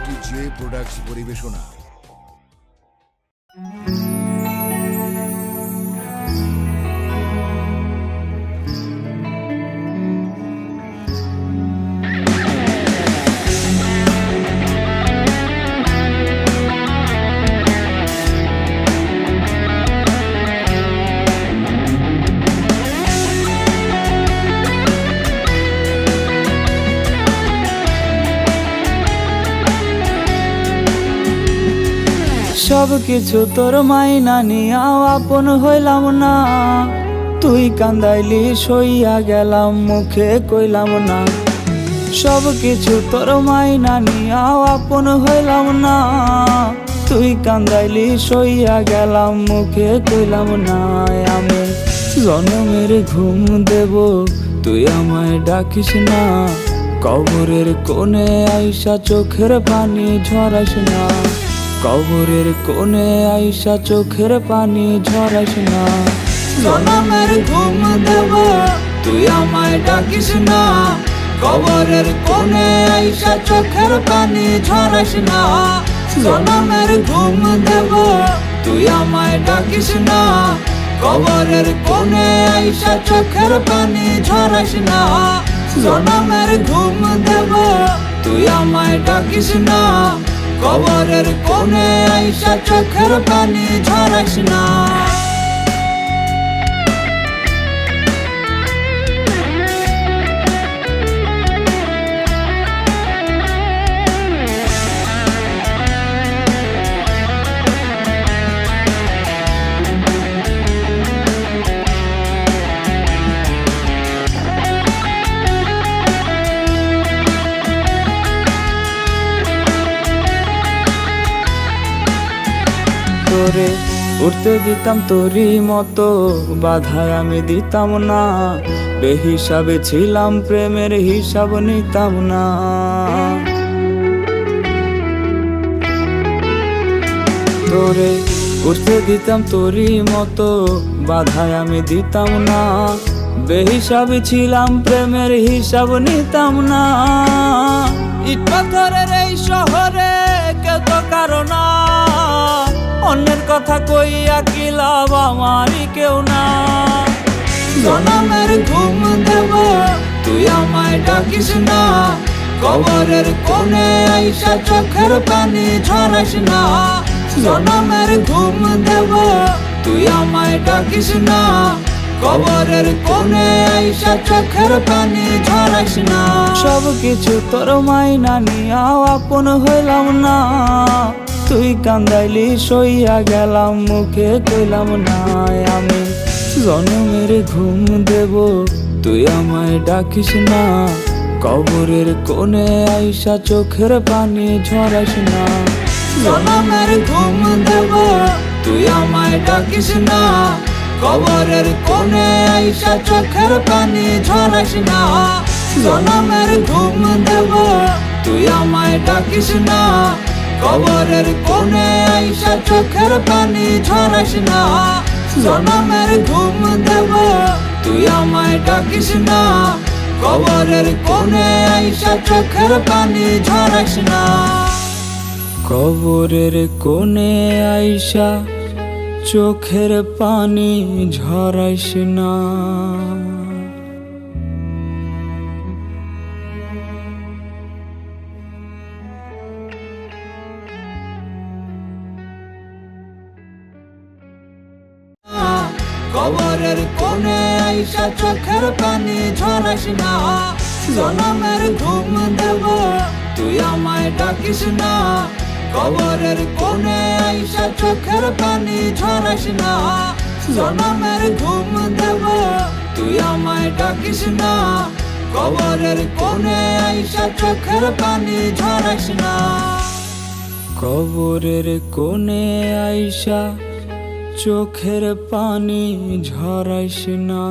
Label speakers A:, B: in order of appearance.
A: A2J products পরিবেশনা।
B: সব কিছু তোর মাইনা নিয়াও আপন হইলাম না, তুই কান্দাইলি সইয়া গেলাম মুখে কইলাম না। সব কিছু তোর মাইনা নিয়াও আপন হইলাম না, তুই কান্দাইলি সইয়া গেলাম মুখে কইলাম না। আমি জনমের ঘুম দেব তুই আমায় ডাকিস না, কবরের কোণে আইসা চোখের পানি ঝরাস না। কবরের কোণে আইসা চোখের পানি ঝরাস না। জনমের ঘুম দেব তুই আমায় ডাকিস না, কবরের কোণে আইসা চোখের পানি ঝরাস না। জনমের ঘুম দেব তুই আমায় ডাকিস না, কবরের কোণে আইসা চোখের পানি ঝরাস না। জনমের ঘুম দেব তুই আমায় ডাকিস না, কবরের কোণে আইসা চোখের পানি ঝরাস না। তোরে উঠতে দিতাম তোরই মতো, বাধায় আমি দিতাম না। বেহিসাবে ছিলাম প্রেমের হিসাব নিতাম না। তোরে উঠতে দিতাম তোরই মতো, বাধায় আমি দিতাম না। বেহিসাবে ছিলাম প্রেমের হিসাব নিতাম না। ইট পাথরের এই শহরে কেউ তো কারো না, অন্যের কথা কইয়া কি লাভ আমারই কেউ না। জনমের ঘুম দেব তুই আমায় ডাকিস না, কবরের কোণে আইসা চোখের পানি ঝরাস না। জনমের ঘুম দেব তুই আমায় ডাকিস না, কবরের কোণে আইসা চোখের পানি ঝরাস না। সব কিছু তোর মাইনা নিয়াও আপন হইলাম না, তুই কান্দাইলি সইয়া গেলাম মুখে কইলাম না। আমি জনমের ঘুম দেব তুই আমায় ডাকিস না, কবরের কোণে আইসা চোখের পানি ঝরাস না। জনমের ঘুম দেব তুই আমায় ডাকিস না, কবরের কোণে আইসা চোখের পানি ঝরাস না। জনমের ঘুম দেব তুই আমায় ডাকিস না, কবরের কোণে আইসা চোখের পানি ঝরাস না। জনমের ঘুম দেব তুই আমায় ডাকিস না, কবরের কোণে আইসা চোখের পানি ঝরাস না। কবরের কোণে আইসা চোখের পানি ঝরাস না। কবরের কোণে আইসা চোখের পানি ঝরাস না। জনমের ঘুম দেব তুই আমায় ডাকিস না, কবরের কোণে আইসা চোখের পানি ঝরাস না। জনমের ঘুম দেব তুই আমায় ডাকিস না, কবরের কোণে আইসা চোখের পানি ঝরাস না। কবরের কোণে আইসা চোখের পানি ঝরাস না।